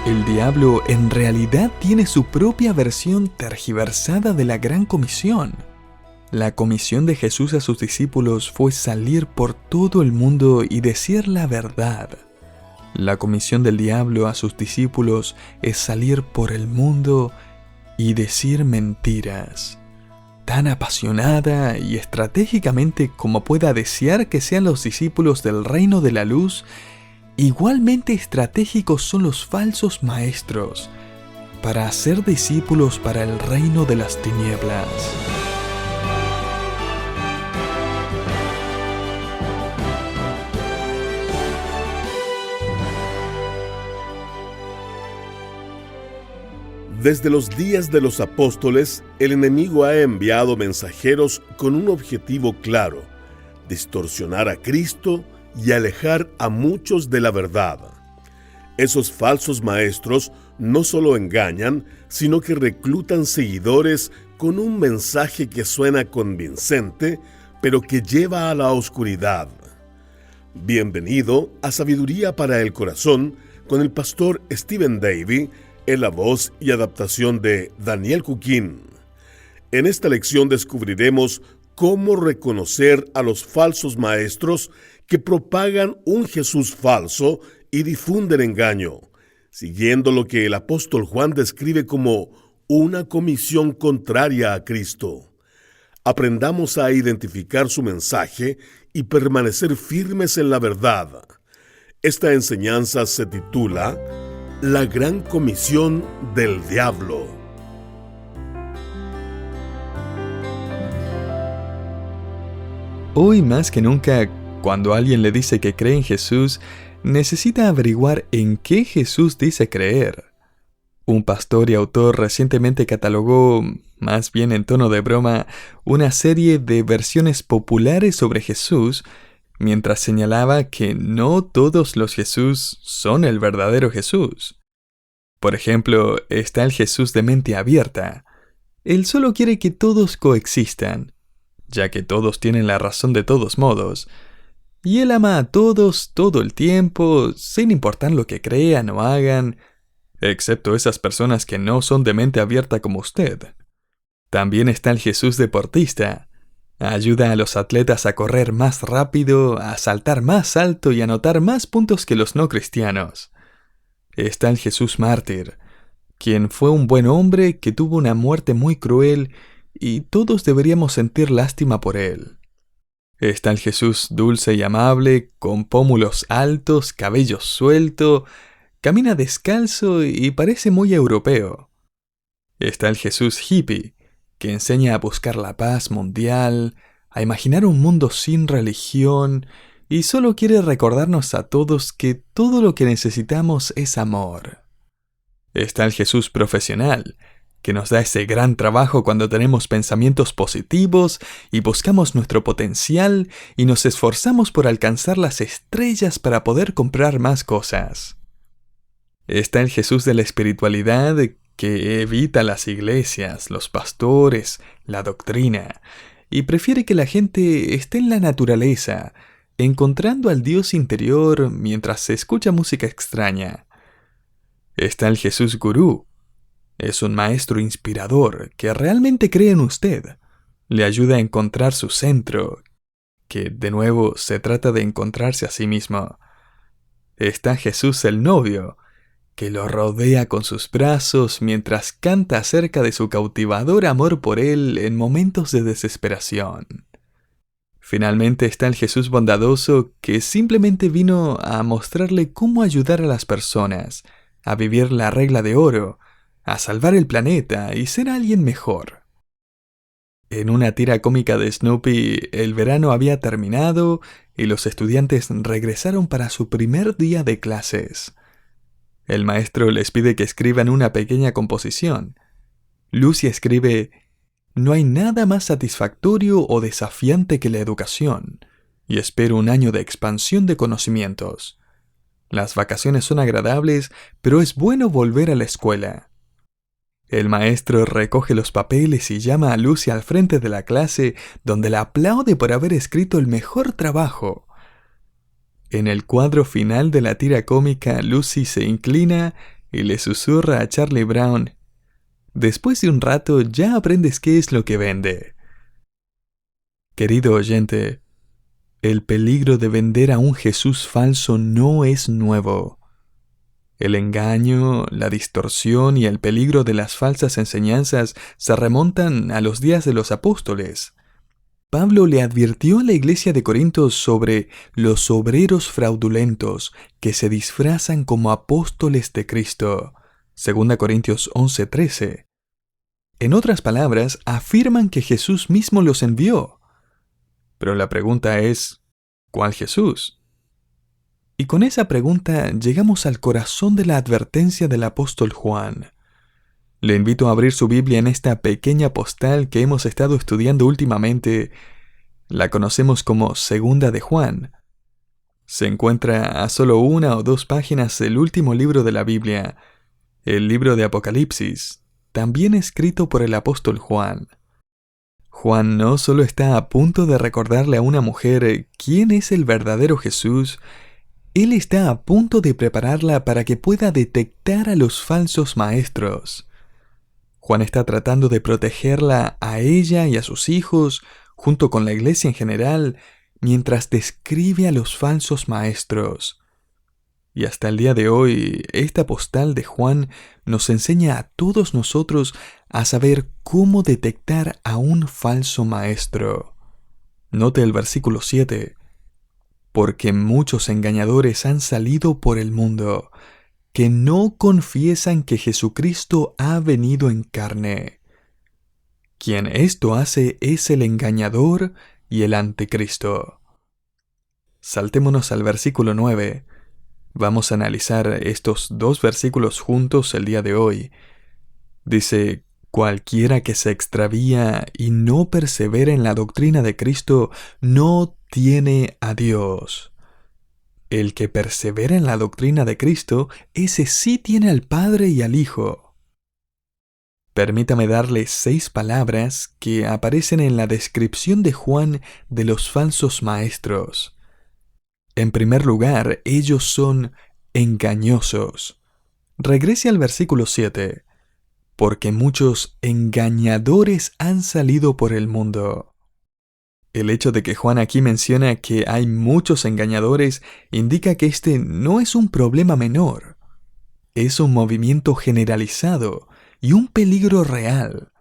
El diablo en realidad tiene su propia versión tergiversada de la Gran Comisión. La comisión de Jesús a sus discípulos fue salir por todo el mundo y decir la verdad. La comisión del diablo a sus discípulos es salir por el mundo y decir mentiras. Tan apasionada y estratégicamente como pueda desear que sean los discípulos del reino de la luz, igualmente estratégicos son los falsos maestros para hacer discípulos para el reino de las tinieblas. Desde los días de los apóstoles, el enemigo ha enviado mensajeros con un objetivo claro: distorsionar a Cristo y alejar a muchos de la verdad. Esos falsos maestros no solo engañan, sino que reclutan seguidores con un mensaje que suena convincente, pero que lleva a la oscuridad. Bienvenido a Sabiduría para el Corazón con el pastor Stephen Davey, en la voz y adaptación de Daniel Cuquín. En esta lección descubriremos cómo reconocer a los falsos maestros que propagan un Jesús falso y difunden engaño, siguiendo lo que el apóstol Juan describe como una comisión contraria a Cristo. Aprendamos a identificar su mensaje y permanecer firmes en la verdad. Esta enseñanza se titula La Gran Comisión del Diablo. Hoy más que nunca, cuando alguien le dice que cree en Jesús, necesita averiguar en qué Jesús dice creer. Un pastor y autor recientemente catalogó, más bien en tono de broma, una serie de versiones populares sobre Jesús, mientras señalaba que no todos los Jesús son el verdadero Jesús. Por ejemplo, está el Jesús de mente abierta. Él solo quiere que todos coexistan, ya que todos tienen la razón de todos modos, y Él ama a todos todo el tiempo, sin importar lo que crean o hagan, excepto esas personas que no son de mente abierta como usted. También está el Jesús deportista. Ayuda a los atletas a correr más rápido, a saltar más alto y a anotar más puntos que los no cristianos. Está el Jesús mártir, quien fue un buen hombre que tuvo una muerte muy cruel y todos deberíamos sentir lástima por él. Está el Jesús dulce y amable, con pómulos altos, cabello suelto, camina descalzo y parece muy europeo. Está el Jesús hippie, que enseña a buscar la paz mundial, a imaginar un mundo sin religión y solo quiere recordarnos a todos que todo lo que necesitamos es amor. Está el Jesús profesional, que nos da ese gran trabajo cuando tenemos pensamientos positivos y buscamos nuestro potencial y nos esforzamos por alcanzar las estrellas para poder comprar más cosas. Está el Jesús de la espiritualidad, que evita las iglesias, los pastores, la doctrina, y prefiere que la gente esté en la naturaleza, encontrando al Dios interior mientras se escucha música extraña. Está el Jesús gurú. Es un maestro inspirador que realmente cree en usted. Le ayuda a encontrar su centro, que de nuevo se trata de encontrarse a sí mismo. Está Jesús el novio, que lo rodea con sus brazos mientras canta acerca de su cautivador amor por él en momentos de desesperación. Finalmente está el Jesús bondadoso, que simplemente vino a mostrarle cómo ayudar a las personas, a vivir la regla de oro, a salvar el planeta y ser alguien mejor. En una tira cómica de Snoopy, el verano había terminado y los estudiantes regresaron para su primer día de clases. El maestro les pide que escriban una pequeña composición. Lucy escribe: «No hay nada más satisfactorio o desafiante que la educación, y espero un año de expansión de conocimientos. Las vacaciones son agradables, pero es bueno volver a la escuela». El maestro recoge los papeles y llama a Lucy al frente de la clase, donde la aplaude por haber escrito el mejor trabajo. En el cuadro final de la tira cómica, Lucy se inclina y le susurra a Charlie Brown: después de un rato ya aprendes qué es lo que vende. Querido oyente, el peligro de vender a un Jesús falso no es nuevo. El engaño, la distorsión y el peligro de las falsas enseñanzas se remontan a los días de los apóstoles. Pablo le advirtió a la iglesia de Corinto sobre los obreros fraudulentos que se disfrazan como apóstoles de Cristo. 2 Corintios 11:13. En otras palabras, afirman que Jesús mismo los envió. Pero la pregunta es, ¿cuál Jesús? Y con esa pregunta llegamos al corazón de la advertencia del apóstol Juan. Le invito a abrir su Biblia en esta pequeña postal que hemos estado estudiando últimamente. La conocemos como Segunda de Juan. Se encuentra a solo 1 o 2 páginas del último libro de la Biblia, el libro de Apocalipsis, también escrito por el apóstol Juan. Juan no solo está a punto de recordarle a una mujer quién es el verdadero Jesús, él está a punto de prepararla para que pueda detectar a los falsos maestros. Juan está tratando de protegerla a ella y a sus hijos, junto con la iglesia en general, mientras describe a los falsos maestros. Y hasta el día de hoy, esta postal de Juan nos enseña a todos nosotros a saber cómo detectar a un falso maestro. Note el versículo 7. Porque muchos engañadores han salido por el mundo, que no confiesan que Jesucristo ha venido en carne. Quien esto hace es el engañador y el anticristo. Saltémonos al versículo 9. Vamos a analizar estos 2 versículos juntos el día de hoy. Dice: cualquiera que se extravía y no persevera en la doctrina de Cristo no tiene a Dios. El que persevera en la doctrina de Cristo, ese sí tiene al Padre y al Hijo. Permítame darle 6 palabras que aparecen en la descripción de Juan de los falsos maestros. En primer lugar, ellos son engañosos. Regrese al versículo 7. Porque muchos engañadores han salido por el mundo. El hecho de que Juan aquí menciona que hay muchos engañadores indica que este no es un problema menor. Es un movimiento generalizado y un peligro real.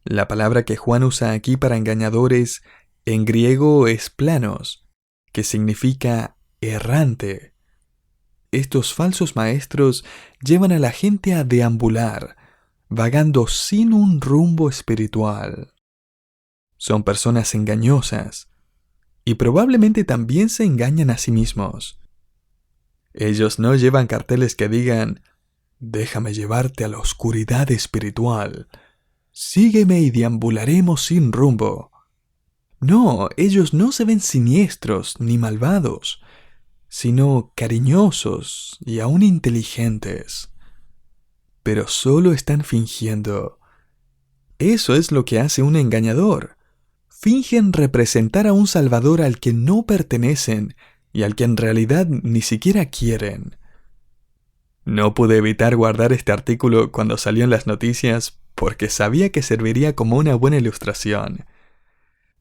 La palabra que Juan usa aquí para engañadores en griego es planos, que significa errante. Estos falsos maestros llevan a la gente a deambular, vagando sin un rumbo espiritual. Son personas engañosas y probablemente también se engañan a sí mismos. Ellos no llevan carteles que digan: déjame llevarte a la oscuridad espiritual, sígueme y deambularemos sin rumbo. No, ellos no se ven siniestros ni malvados, sino cariñosos y aún inteligentes. Pero solo están fingiendo. Eso es lo que hace un engañador. Fingen representar a un Salvador al que no pertenecen y al que en realidad ni siquiera quieren. No pude evitar guardar este artículo cuando salió en las noticias porque sabía que serviría como una buena ilustración.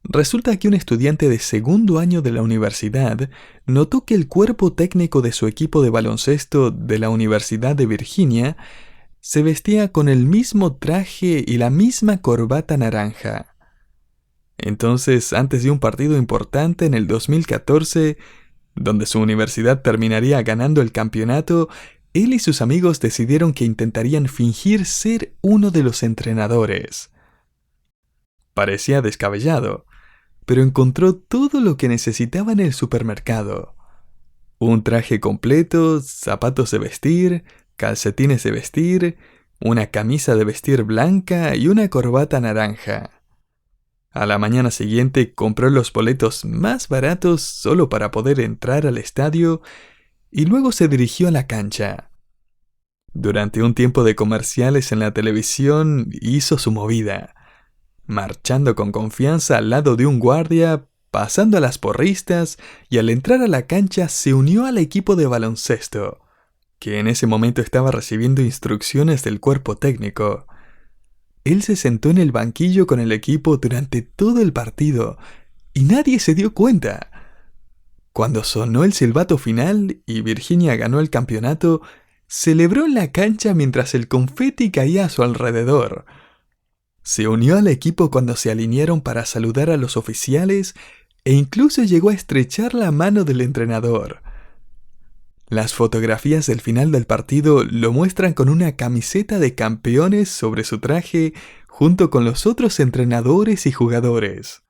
Resulta que un estudiante de 2º año de la universidad notó que el cuerpo técnico de su equipo de baloncesto de la Universidad de Virginia se vestía con el mismo traje y la misma corbata naranja. Entonces, antes de un partido importante en el 2014, donde su universidad terminaría ganando el campeonato, él y sus amigos decidieron que intentarían fingir ser uno de los entrenadores. Parecía descabellado, pero encontró todo lo que necesitaba en el supermercado. Un traje completo, zapatos de vestir, calcetines de vestir, una camisa de vestir blanca y una corbata naranja. A la mañana siguiente compró los boletos más baratos solo para poder entrar al estadio y luego se dirigió a la cancha. Durante un tiempo de comerciales en la televisión hizo su movida, marchando con confianza al lado de un guardia, pasando a las porristas y al entrar a la cancha se unió al equipo de baloncesto, que en ese momento estaba recibiendo instrucciones del cuerpo técnico. Él se sentó en el banquillo con el equipo durante todo el partido y nadie se dio cuenta. Cuando sonó el silbato final y Virginia ganó el campeonato, celebró en la cancha mientras el confeti caía a su alrededor. Se unió al equipo cuando se alinearon para saludar a los oficiales e incluso llegó a estrechar la mano del entrenador. Las fotografías del final del partido lo muestran con una camiseta de campeones sobre su traje junto con los otros entrenadores y jugadores.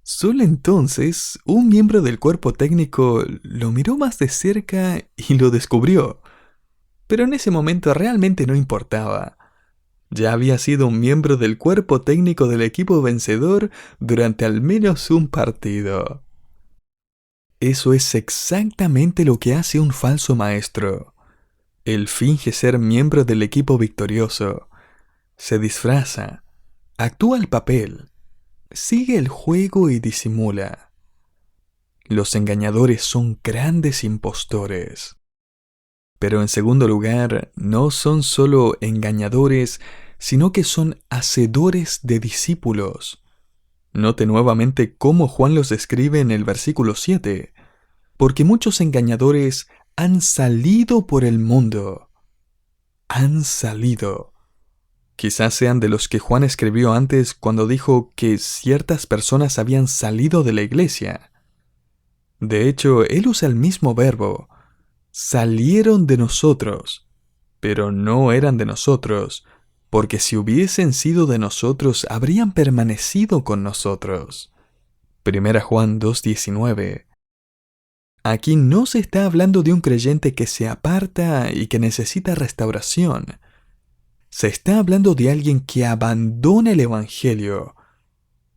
Solo entonces, un miembro del cuerpo técnico lo miró más de cerca y lo descubrió. Pero en ese momento realmente no importaba. Ya había sido un miembro del cuerpo técnico del equipo vencedor durante al menos un partido. Eso es exactamente lo que hace un falso maestro. Él finge ser miembro del equipo victorioso. Se disfraza, actúa el papel, sigue el juego y disimula. Los engañadores son grandes impostores. Pero en segundo lugar, no son solo engañadores, sino que son hacedores de discípulos. Note nuevamente cómo Juan los describe en el versículo 7. Porque muchos engañadores han salido por el mundo. Han salido. Quizás sean de los que Juan escribió antes cuando dijo que ciertas personas habían salido de la iglesia. De hecho, él usa el mismo verbo. Salieron de nosotros, pero no eran de nosotros, porque si hubiesen sido de nosotros, habrían permanecido con nosotros. 1 Juan 2:19. Aquí no se está hablando de un creyente que se aparta y que necesita restauración. Se está hablando de alguien que abandona el Evangelio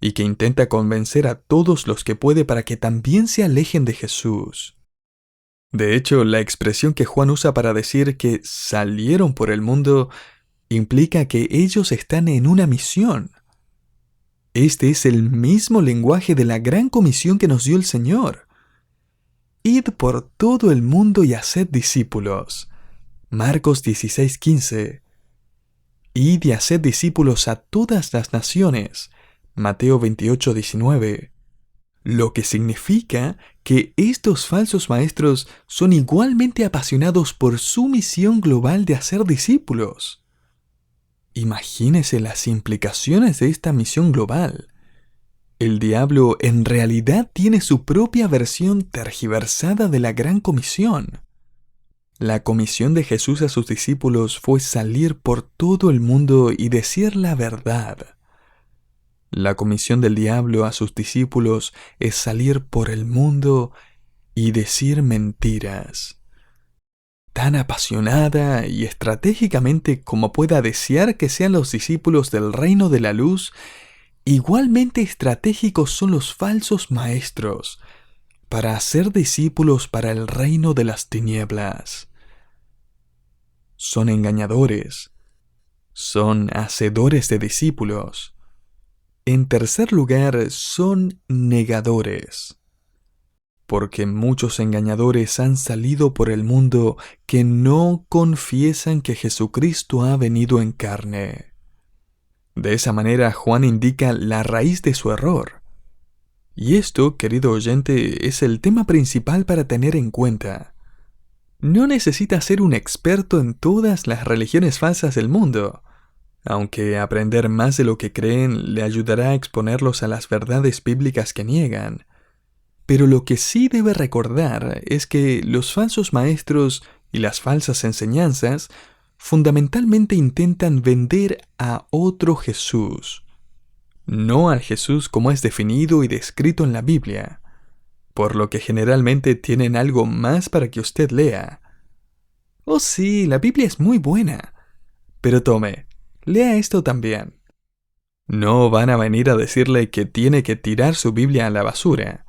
y que intenta convencer a todos los que puede para que también se alejen de Jesús. De hecho, la expresión que Juan usa para decir que salieron por el mundo implica que ellos están en una misión. Este es el mismo lenguaje de la gran comisión que nos dio el Señor. Id por todo el mundo y haced discípulos. Marcos 16:15. Id y haced discípulos a todas las naciones. Mateo 28:19. Lo que significa que estos falsos maestros son igualmente apasionados por su misión global de hacer discípulos. Imagínese las implicaciones de esta misión global. El diablo en realidad tiene su propia versión tergiversada de la gran comisión. La comisión de Jesús a sus discípulos fue salir por todo el mundo y decir la verdad. La comisión del diablo a sus discípulos es salir por el mundo y decir mentiras. Tan apasionada y estratégicamente como pueda desear que sean los discípulos del reino de la luz, igualmente estratégicos son los falsos maestros para hacer discípulos para el reino de las tinieblas. Son engañadores, son hacedores de discípulos. En tercer lugar, son negadores, porque muchos engañadores han salido por el mundo que no confiesan que Jesucristo ha venido en carne. De esa manera, Juan indica la raíz de su error. Y esto, querido oyente, es el tema principal para tener en cuenta. No necesita ser un experto en todas las religiones falsas del mundo, aunque aprender más de lo que creen le ayudará a exponerlos a las verdades bíblicas que niegan. Pero lo que sí debe recordar es que los falsos maestros y las falsas enseñanzas fundamentalmente intentan vender a otro Jesús, no al Jesús como es definido y descrito en la Biblia, por lo que generalmente tienen algo más para que usted lea. Oh sí, la Biblia es muy buena, pero tome, lea esto también. No van a venir a decirle que tiene que tirar su Biblia a la basura.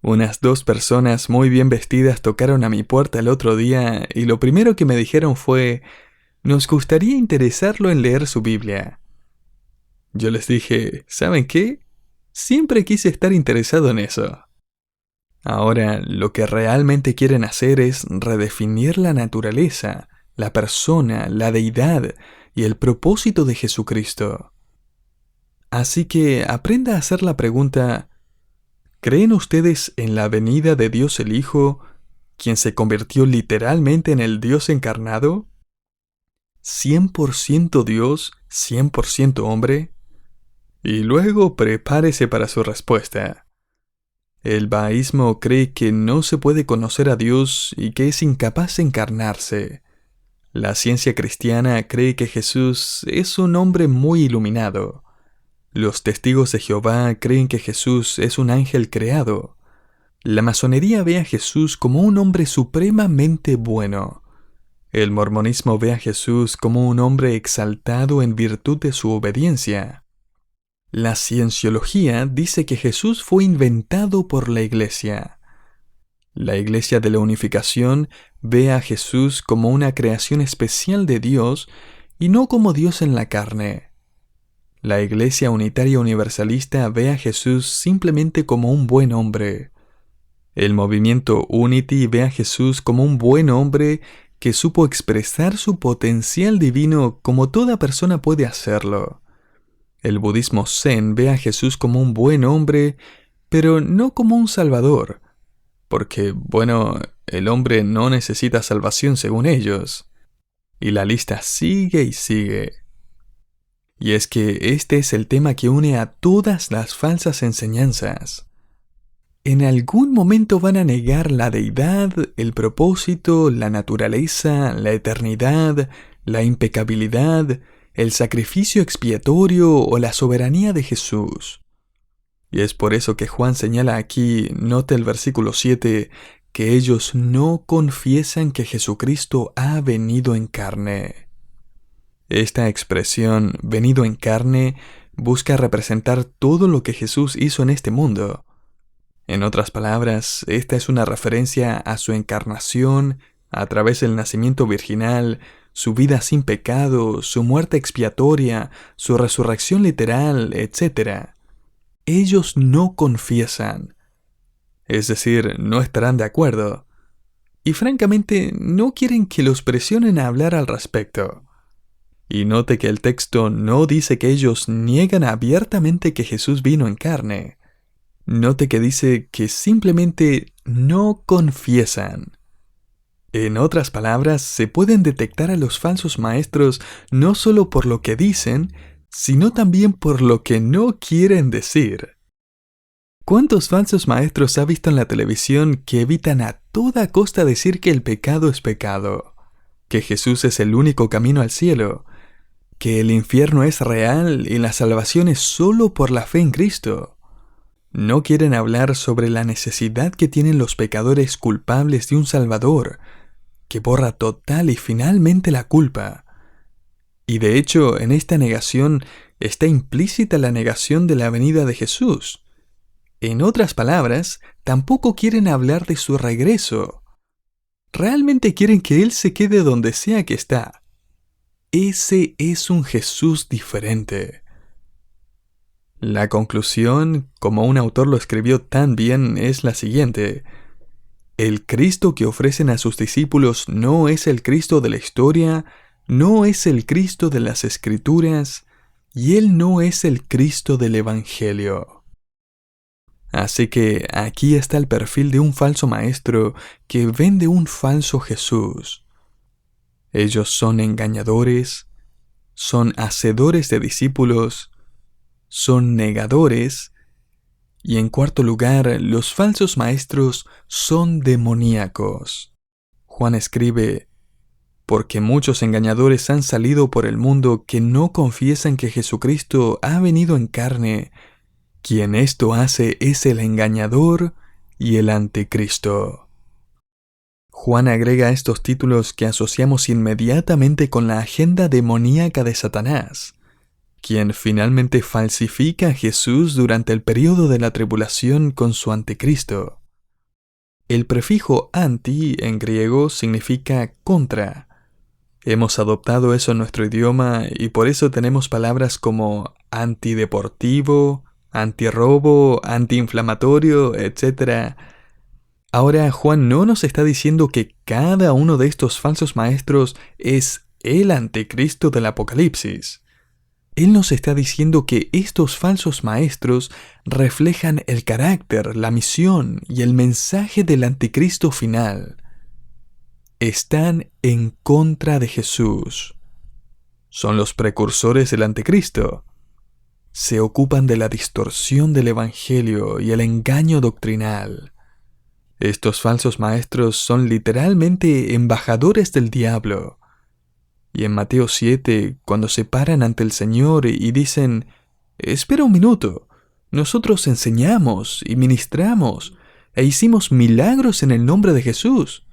Unas 2 personas muy bien vestidas tocaron a mi puerta el otro día y lo primero que me dijeron fue: «Nos gustaría interesarlo en leer su Biblia». Yo les dije: «¿Saben qué? Siempre quise estar interesado en eso». Ahora, lo que realmente quieren hacer es redefinir la naturaleza, la persona, la deidad y el propósito de Jesucristo. Así que aprenda a hacer la pregunta: ¿creen ustedes en la venida de Dios el Hijo, quien se convirtió literalmente en el Dios encarnado? ¿100% Dios, 100% hombre? Y luego prepárese para su respuesta. El baísmo cree que no se puede conocer a Dios y que es incapaz de encarnarse. La ciencia cristiana cree que Jesús es un hombre muy iluminado. Los testigos de Jehová creen que Jesús es un ángel creado. La masonería ve a Jesús como un hombre supremamente bueno. El mormonismo ve a Jesús como un hombre exaltado en virtud de su obediencia. La cienciología dice que Jesús fue inventado por la Iglesia. La Iglesia de la Unificación ve a Jesús como una creación especial de Dios y no como Dios en la carne. La Iglesia Unitaria Universalista ve a Jesús simplemente como un buen hombre. El movimiento Unity ve a Jesús como un buen hombre que supo expresar su potencial divino como toda persona puede hacerlo. El budismo Zen ve a Jesús como un buen hombre, pero no como un salvador, porque, bueno, el hombre no necesita salvación según ellos. Y la lista sigue y sigue. Y es que este es el tema que une a todas las falsas enseñanzas. En algún momento van a negar la deidad, el propósito, la naturaleza, la eternidad, la impecabilidad, el sacrificio expiatorio o la soberanía de Jesús. Y es por eso que Juan señala aquí, note el versículo 7, que ellos no confiesan que Jesucristo ha venido en carne. Esta expresión, venido en carne, busca representar todo lo que Jesús hizo en este mundo. En otras palabras, esta es una referencia a su encarnación a través del nacimiento virginal, su vida sin pecado, su muerte expiatoria, su resurrección literal, etc. Ellos no confiesan, es decir, no estarán de acuerdo, y francamente no quieren que los presionen a hablar al respecto. Y note que el texto no dice que ellos niegan abiertamente que Jesús vino en carne. Note que dice que simplemente no confiesan. En otras palabras, se pueden detectar a los falsos maestros no solo por lo que dicen, sino también por lo que no quieren decir. ¿Cuántos falsos maestros ha visto en la televisión que evitan a toda costa decir que el pecado es pecado, que Jesús es el único camino al cielo, que el infierno es real y la salvación es solo por la fe en Cristo? No quieren hablar sobre la necesidad que tienen los pecadores culpables de un Salvador, que borra total y finalmente la culpa. Y de hecho, en esta negación está implícita la negación de la venida de Jesús. En otras palabras, tampoco quieren hablar de su regreso. Realmente quieren que Él se quede donde sea que está. Ese es un Jesús diferente. La conclusión, como un autor lo escribió tan bien, es la siguiente: el Cristo que ofrecen a sus discípulos no es el Cristo de la historia, no es el Cristo de las Escrituras, y Él no es el Cristo del Evangelio. Así que aquí está el perfil de un falso maestro que vende un falso Jesús. Ellos son engañadores, son hacedores de discípulos, son negadores, y en cuarto lugar, los falsos maestros son demoníacos. Juan escribe: porque muchos engañadores han salido por el mundo que no confiesan que Jesucristo ha venido en carne. Quien esto hace es el engañador y el anticristo. Juan agrega estos títulos que asociamos inmediatamente con la agenda demoníaca de Satanás, quien finalmente falsifica a Jesús durante el periodo de la tribulación con su anticristo. El prefijo anti en griego significa contra. Hemos adoptado eso en nuestro idioma y por eso tenemos palabras como antideportivo, antirrobo, antiinflamatorio, etc. Ahora, Juan no nos está diciendo que cada uno de estos falsos maestros es el anticristo del Apocalipsis. Él nos está diciendo que estos falsos maestros reflejan el carácter, la misión y el mensaje del anticristo final. Están en contra de Jesús. Son los precursores del anticristo. Se ocupan de la distorsión del evangelio y el engaño doctrinal. Estos falsos maestros son literalmente embajadores del diablo. Y en Mateo 7, cuando se paran ante el Señor y dicen: «Espera un minuto, nosotros enseñamos y ministramos e hicimos milagros en el nombre de Jesús.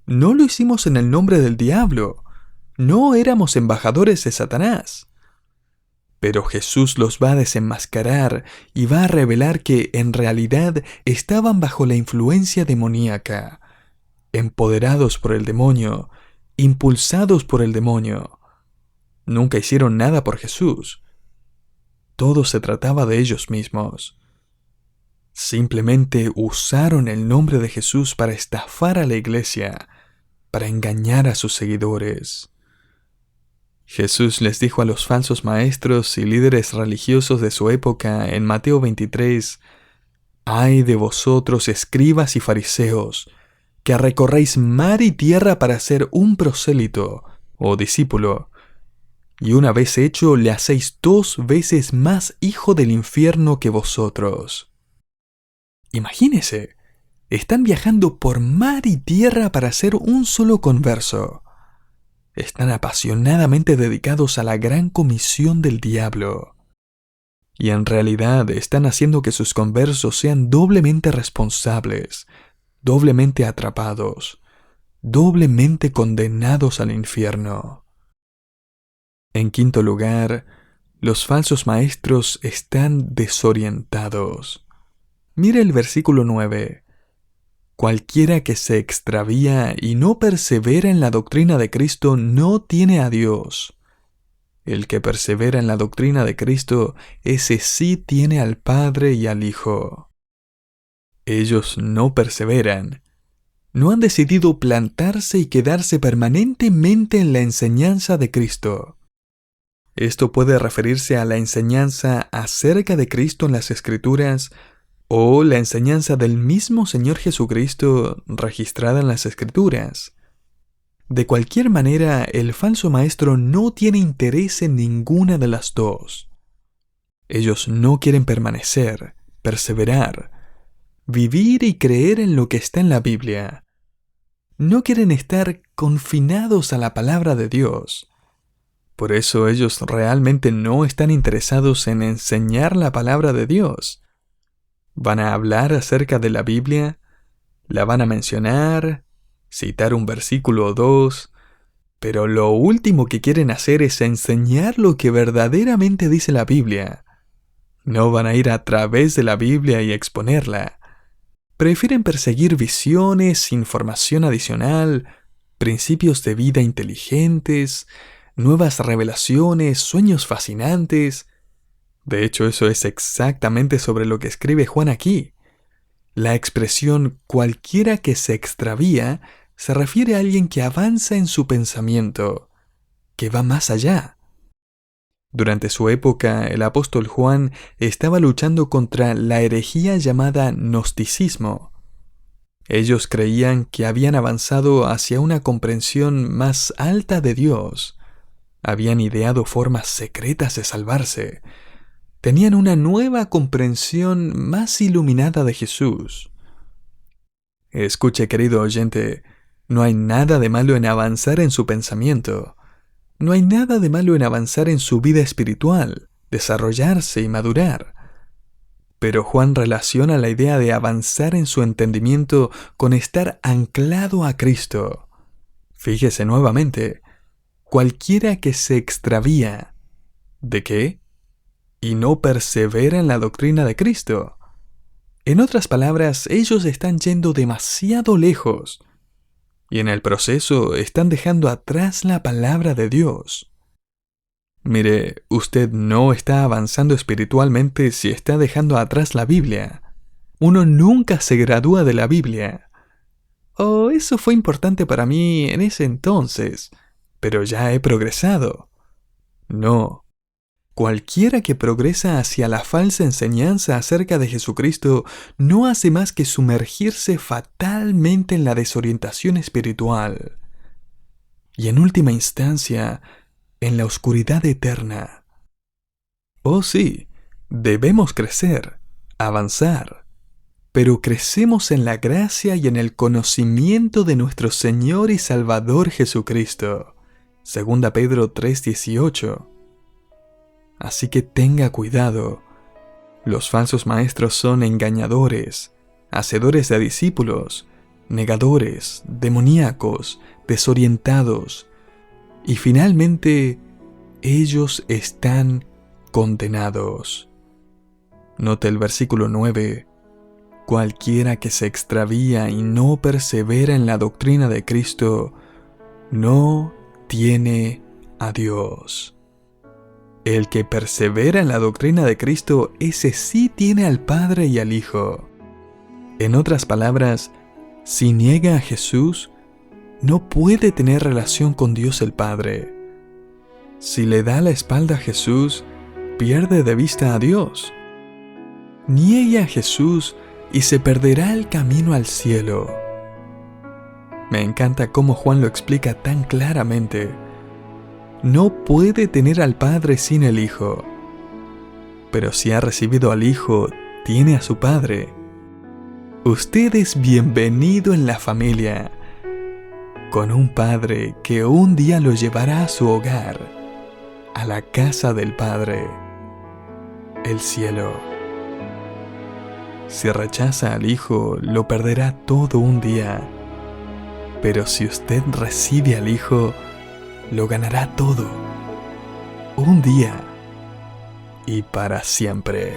No lo hicimos en el nombre del diablo. No éramos embajadores de Satanás». Pero Jesús los va a desenmascarar y va a revelar que en realidad estaban bajo la influencia demoníaca, empoderados por el demonio, impulsados por el demonio. Nunca hicieron nada por Jesús. Todo se trataba de ellos mismos. Simplemente usaron el nombre de Jesús para estafar a la iglesia, para engañar a sus seguidores. Jesús les dijo a los falsos maestros y líderes religiosos de su época en Mateo 23: «Ay de vosotros, escribas y fariseos, que recorréis mar y tierra para ser un prosélito o discípulo, y una vez hecho le hacéis 2 veces más hijo del infierno que vosotros». Imagínese, están viajando por mar y tierra para ser un solo converso. Están apasionadamente dedicados a la gran comisión del diablo. Y en realidad están haciendo que sus conversos sean doblemente responsables, doblemente atrapados, doblemente condenados al infierno. En quinto lugar, los falsos maestros están desorientados. Mire el versículo 9. Cualquiera que se extravía y no persevera en la doctrina de Cristo no tiene a Dios. El que persevera en la doctrina de Cristo, ese sí tiene al Padre y al Hijo. Ellos no perseveran. No han decidido plantarse y quedarse permanentemente en la enseñanza de Cristo. Esto puede referirse a la enseñanza acerca de Cristo en las Escrituras o la enseñanza del mismo Señor Jesucristo registrada en las Escrituras. De cualquier manera, el falso maestro no tiene interés en ninguna de las dos. Ellos no quieren permanecer, perseverar, vivir y creer en lo que está en la Biblia. No quieren estar confinados a la palabra de Dios. Por eso ellos realmente no están interesados en enseñar la palabra de Dios. Van a hablar acerca de la Biblia, la van a mencionar, citar un versículo o 2, pero lo último que quieren hacer es enseñar lo que verdaderamente dice la Biblia. No van a ir a través de la Biblia y exponerla. Prefieren perseguir visiones, información adicional, principios de vida inteligentes, nuevas revelaciones, sueños fascinantes. De hecho, eso es exactamente sobre lo que escribe Juan aquí. La expresión «cualquiera que se extravía» se refiere a alguien que avanza en su pensamiento, que va más allá. Durante su época, el apóstol Juan estaba luchando contra la herejía llamada gnosticismo. Ellos creían que habían avanzado hacia una comprensión más alta de Dios. Habían ideado formas secretas de salvarse. Tenían una nueva comprensión más iluminada de Jesús. Escuche, querido oyente, no hay nada de malo en avanzar en su pensamiento. No hay nada de malo en avanzar en su vida espiritual, desarrollarse y madurar. Pero Juan relaciona la idea de avanzar en su entendimiento con estar anclado a Cristo. Fíjese nuevamente, cualquiera que se extravía. ¿De qué? Y no persevera en la doctrina de Cristo. En otras palabras, ellos están yendo demasiado lejos y en el proceso están dejando atrás la palabra de Dios. Mire, usted no está avanzando espiritualmente si está dejando atrás la Biblia. Uno nunca se gradúa de la Biblia. O eso fue importante para mí en ese entonces, pero ya he progresado. No. Cualquiera que progresa hacia la falsa enseñanza acerca de Jesucristo no hace más que sumergirse fatalmente en la desorientación espiritual y en última instancia en la oscuridad eterna. Oh sí, debemos crecer, avanzar, pero crecemos en la gracia y en el conocimiento de nuestro Señor y Salvador Jesucristo. 2 Pedro 3:18. Así que tenga cuidado. Los falsos maestros son engañadores, hacedores de discípulos, negadores, demoníacos, desorientados. Y finalmente, ellos están condenados. Note el versículo 9. Cualquiera que se extravía y no persevera en la doctrina de Cristo, no tiene a Dios. El que persevera en la doctrina de Cristo, ese sí tiene al Padre y al Hijo. En otras palabras, si niega a Jesús, no puede tener relación con Dios el Padre. Si le da la espalda a Jesús, pierde de vista a Dios. Niegue a Jesús y se perderá el camino al cielo. Me encanta cómo Juan lo explica tan claramente. No puede tener al Padre sin el Hijo. Pero si ha recibido al Hijo, tiene a su Padre. Usted es bienvenido en la familia, con un Padre que un día lo llevará a su hogar, a la casa del Padre, el cielo. Si rechaza al Hijo, lo perderá todo un día. Pero si usted recibe al Hijo, lo ganará todo, un día y para siempre.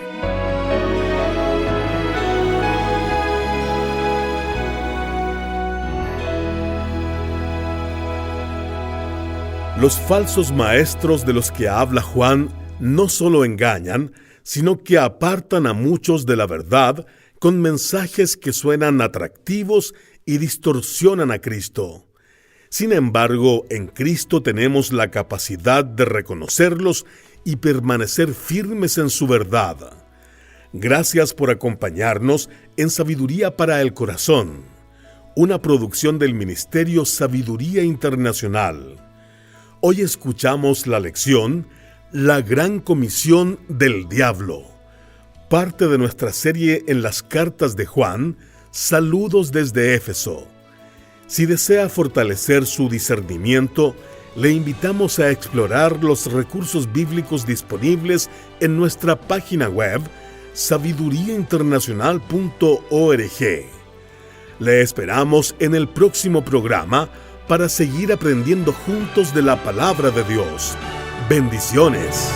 Los falsos maestros de los que habla Juan no solo engañan, sino que apartan a muchos de la verdad con mensajes que suenan atractivos y distorsionan a Cristo. Sin embargo, en Cristo tenemos la capacidad de reconocerlos y permanecer firmes en su verdad. Gracias por acompañarnos en Sabiduría para el Corazón, una producción del Ministerio Sabiduría Internacional. Hoy escuchamos la lección La Gran Comisión del Diablo, parte de nuestra serie en las cartas de Juan, Saludos desde Éfeso. Si desea fortalecer su discernimiento, le invitamos a explorar los recursos bíblicos disponibles en nuestra página web sabiduriainternacional.org. Le esperamos en el próximo programa para seguir aprendiendo juntos de la palabra de Dios. Bendiciones.